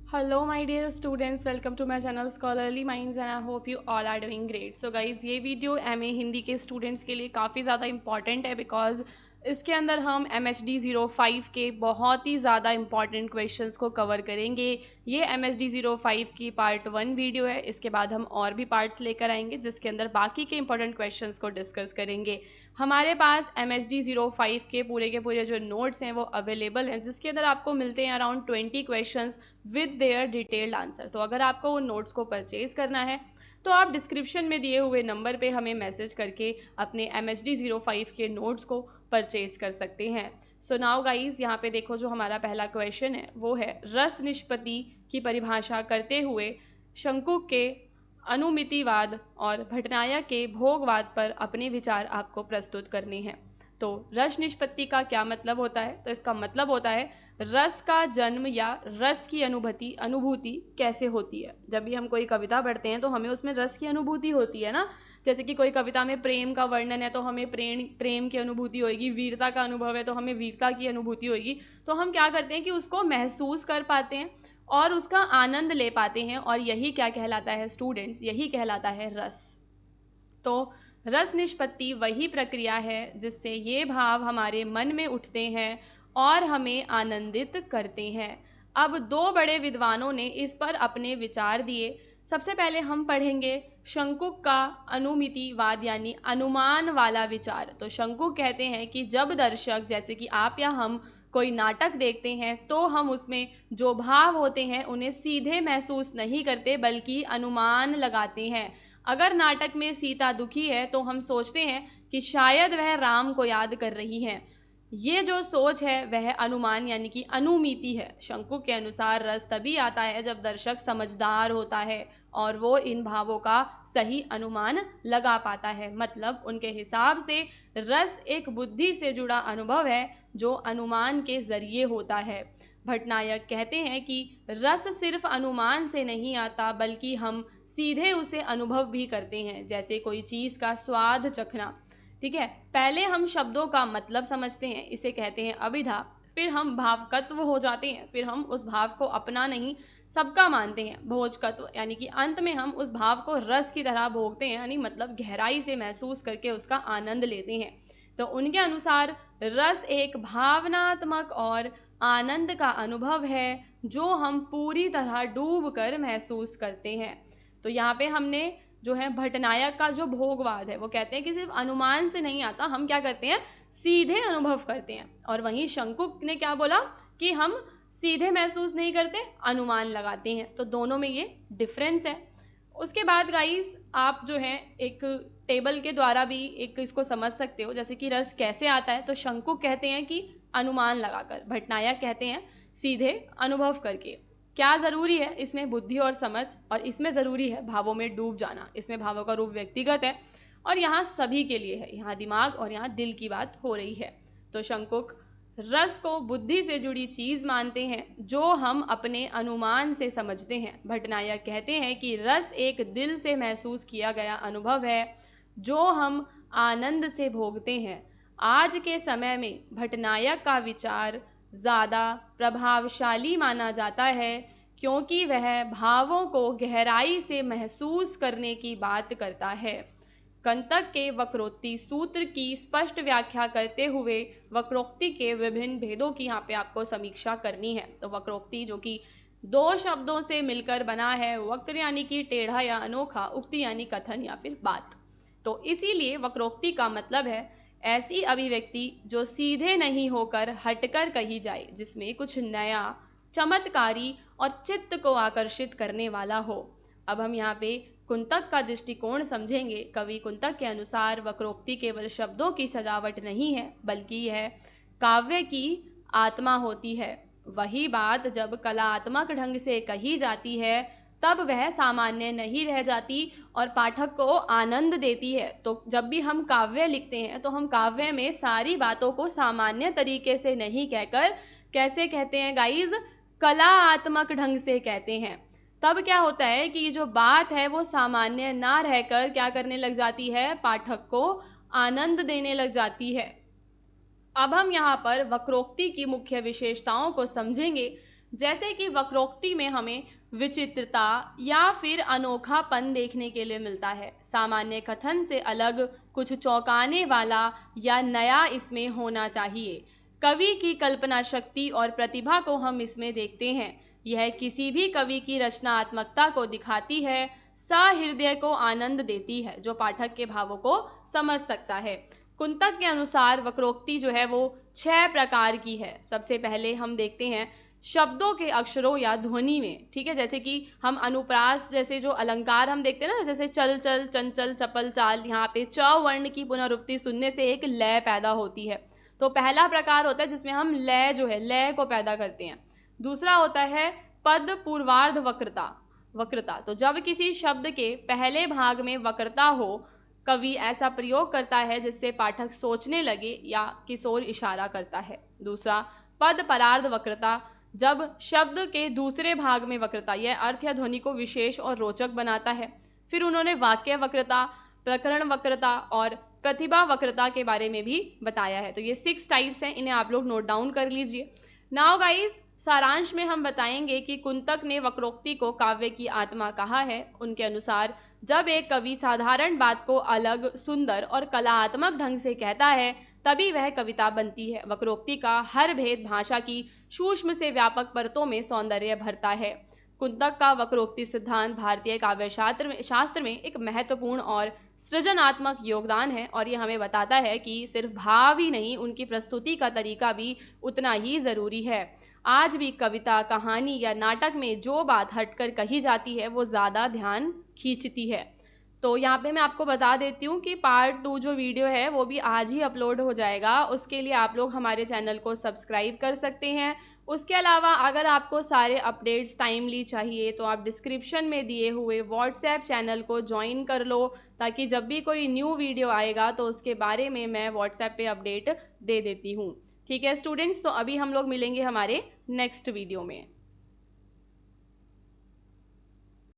Hello my dear students, welcome to my channel Scholarly Minds and I hope you all are doing great. So guys, ये video MA Hindi के students के लिए काफ़ी ज़्यादा important है because इसके अंदर हम MHD 05 के बहुत ही ज़्यादा इंपॉर्टेंट क्वेश्चंस को कवर करेंगे। ये MHD 05 की पार्ट 1 वीडियो है। इसके बाद हम और भी पार्ट्स लेकर आएंगे जिसके अंदर बाकी के इंपॉर्टेंट क्वेश्चंस को डिस्कस करेंगे। हमारे पास MHD 05 के पूरे जो नोट्स हैं वो अवेलेबल हैं, जिसके अंदर आपको मिलते हैं around 20 questions with their detailed answer. तो अगर आपको उन नोट्स को परचेज करना है तो आप डिस्क्रिप्शन में दिए हुए नंबर पे हमें मैसेज करके अपने MHD 05 के नोट्स को परचेज कर सकते हैं। सो नाउ गाइज, यहाँ पे देखो जो हमारा पहला क्वेश्चन है वो है रस निष्पत्ति की परिभाषा करते हुए शंकुक के अनुमितिवाद और भटनायक के भोगवाद पर अपने विचार आपको प्रस्तुत करने हैं। तो रस निष्पत्ति का क्या मतलब होता है? तो इसका मतलब होता है रस का जन्म या रस की अनुभूति कैसे होती है। जब भी हम कोई कविता पढ़ते हैं तो हमें उसमें रस की अनुभूति होती है ना। जैसे कि कोई कविता में प्रेम का वर्णन है तो हमें प्रेम की अनुभूति होगी, वीरता का अनुभव है तो हमें वीरता की अनुभूति होगी। तो हम क्या करते हैं कि उसको महसूस कर पाते हैं और उसका आनंद ले पाते हैं, और यही क्या कहलाता है स्टूडेंट्स? यही कहलाता है रस। तो रस निष्पत्ति वही प्रक्रिया है जिससे ये भाव हमारे मन में उठते हैं और हमें आनंदित करते हैं। अब दो बड़े विद्वानों ने इस पर अपने विचार दिए। सबसे पहले हम पढ़ेंगे शंकुक का अनुमितिवाद यानी अनुमान वाला विचार। तो शंकुक कहते हैं कि जब दर्शक, जैसे कि आप या हम, कोई नाटक देखते हैं तो हम उसमें जो भाव होते हैं उन्हें सीधे महसूस नहीं करते बल्कि अनुमान लगाते हैं। अगर नाटक में सीता दुखी है तो हम सोचते हैं कि शायद वह राम को याद कर रही है। ये जो सोच है वह अनुमान यानी कि अनुमिति है। शंकुक के अनुसार रस तभी आता है जब दर्शक समझदार होता है और वो इन भावों का सही अनुमान लगा पाता है। मतलब उनके हिसाब से रस एक बुद्धि से जुड़ा अनुभव है जो अनुमान के जरिए होता है। भटनायक कहते हैं कि रस सिर्फ अनुमान से नहीं आता बल्कि हम सीधे उसे अनुभव भी करते हैं, जैसे कोई चीज़ का स्वाद चखना। ठीक है, पहले हम शब्दों का मतलब समझते हैं, इसे कहते हैं अभिधा। फिर हम भावकत्व हो जाते हैं, फिर हम उस भाव को अपना नहीं सबका मानते हैं, भोजकत्व, यानी कि अंत में हम उस भाव को रस की तरह भोगते हैं, यानी मतलब गहराई से महसूस करके उसका आनंद लेते हैं। तो उनके अनुसार रस एक भावनात्मक और आनंद का अनुभव है जो हम पूरी तरह डूब कर महसूस करते हैं। तो यहाँ पे हमने जो है भटनायक का जो भोगवाद है वो कहते हैं कि सिर्फ अनुमान से नहीं आता, हम क्या करते हैं सीधे अनुभव करते हैं। और वहीं शंकुक ने क्या बोला कि हम सीधे महसूस नहीं करते, अनुमान लगाते हैं। तो दोनों में ये डिफरेंस है। उसके बाद गाइस, आप जो है एक टेबल के द्वारा भी एक इसको समझ सकते हो, जैसे कि रस कैसे आता है। तो शंकुक कहते हैं कि अनुमान लगाकर, भटनायक कहते हैं सीधे अनुभव करके। क्या ज़रूरी है इसमें? बुद्धि और समझ, और इसमें ज़रूरी है भावों में डूब जाना। इसमें भावों का रूप व्यक्तिगत है और यहाँ सभी के लिए है, यहाँ दिमाग और यहाँ दिल की बात हो रही है। तो शंकुक रस को बुद्धि से जुड़ी चीज़ मानते हैं जो हम अपने अनुमान से समझते हैं। भटनायक कहते हैं कि रस एक दिल से महसूस किया गया अनुभव है जो हम आनंद से भोगते हैं। आज के समय में भटनायक का विचार ज़्यादा प्रभावशाली माना जाता है क्योंकि वह भावों को गहराई से महसूस करने की बात करता है। कंतक के वक्रोक्ति सूत्र की स्पष्ट व्याख्या करते हुए वक्रोक्ति के विभिन्न भेदों की यहाँ पे आपको समीक्षा करनी है। तो वक्रोक्ति जो कि दो शब्दों से मिलकर बना है, वक्र यानी कि टेढ़ा या अनोखा, उक्ति यानी कथन या फिर बात। तो इसीलिए वक्रोक्ति का मतलब है ऐसी अभिव्यक्ति जो सीधे नहीं होकर हटकर कही जाए, जिसमें कुछ नया, चमत्कारी और चित्त को आकर्षित करने वाला हो। अब हम यहाँ पे कुंतक का दृष्टिकोण समझेंगे। कवि कुंतक के अनुसार वक्रोक्ति केवल शब्दों की सजावट नहीं है बल्कि यह काव्य की आत्मा होती है। वही बात जब कलात्मक ढंग से कही जाती है तब वह सामान्य नहीं रह जाती और पाठक को आनंद देती है। तो जब भी हम काव्य लिखते हैं तो हम काव्य में सारी बातों को सामान्य तरीके से नहीं कहकर कैसे कहते हैं गाइज? कलात्मक ढंग से कहते हैं। तब क्या होता है कि जो बात है वो सामान्य ना रहकर क्या करने लग जाती है? पाठक को आनंद देने लग जाती है। अब हम यहाँ पर वक्रोक्ति की मुख्य विशेषताओं को समझेंगे। जैसे कि वक्रोक्ति में हमें विचित्रता या फिर अनोखापन देखने के लिए मिलता है। सामान्य कथन से अलग कुछ चौंकाने वाला या नया इसमें होना चाहिए। कवि की कल्पना शक्ति और प्रतिभा को हम इसमें देखते हैं। यह किसी भी कवि की रचनात्मकता को दिखाती है, सहृदय को आनंद देती है, जो पाठक के भावों को समझ सकता है। कुंतक के अनुसार वक्रोक्ति जो है वो 6 प्रकार की है। सबसे पहले हम देखते हैं शब्दों के अक्षरों या ध्वनि में, ठीक है। जैसे कि हम अनुप्रास जैसे जो अलंकार हम देखते हैं ना, जैसे चल चल, चंचल, चपल, चाल, यहाँ पे च वर्ण की पुनरुक्ति सुनने से एक लय पैदा होती है। तो पहला प्रकार होता है जिसमें हम लय जो है लय को पैदा करते हैं। दूसरा होता है पद पूर्वार्ध वक्रता। तो जब किसी शब्द के पहले भाग में वक्रता हो, कवि ऐसा प्रयोग करता है जिससे पाठक सोचने लगे या किस ओर इशारा करता है। दूसरा पद परार्ध वक्रता, जब शब्द के दूसरे भाग में वक्रता, यह अर्थ या ध्वनि को विशेष और रोचक बनाता है। फिर उन्होंने वाक्य वक्रता, प्रकरण वक्रता और प्रतिभा वक्रता के बारे में भी बताया है। तो ये 6 टाइप्स हैं, इन्हें आप लोग नोट डाउन कर लीजिए। नाउ गाइस, सारांश में हम बताएंगे कि कुंतक ने वक्रोक्ति को काव्य की आत्मा कहा है। उनके अनुसार जब एक कवि साधारण बात को अलग, सुंदर और कलात्मक ढंग से कहता है, तभी वह कविता बनती है। वक्रोक्ति का हर भेद भाषा की सूक्ष्म से व्यापक परतों में सौंदर्य भरता है। कुंतक का वक्रोक्ति सिद्धांत भारतीय काव्य शास्त्र में एक महत्वपूर्ण और सृजनात्मक योगदान है, और ये हमें बताता है कि सिर्फ भाव ही नहीं, उनकी प्रस्तुति का तरीका भी उतना ही ज़रूरी है। आज भी कविता, कहानी या नाटक में जो बात हटकर कही जाती है वो ज़्यादा ध्यान खींचती है। तो यहाँ पे मैं आपको बता देती हूँ कि पार्ट 2 जो वीडियो है वो भी आज ही अपलोड हो जाएगा। उसके लिए आप लोग हमारे चैनल को सब्सक्राइब कर सकते हैं। उसके अलावा अगर आपको सारे अपडेट्स टाइमली चाहिए तो आप डिस्क्रिप्शन में दिए हुए व्हाट्सएप चैनल को ज्वाइन कर लो, ताकि जब भी कोई न्यू वीडियो आएगा तो उसके बारे में मैं व्हाट्सएप पे अपडेट दे देती हूँ। ठीक है स्टूडेंट्स, तो अभी हम लोग मिलेंगे हमारे नेक्स्ट वीडियो में।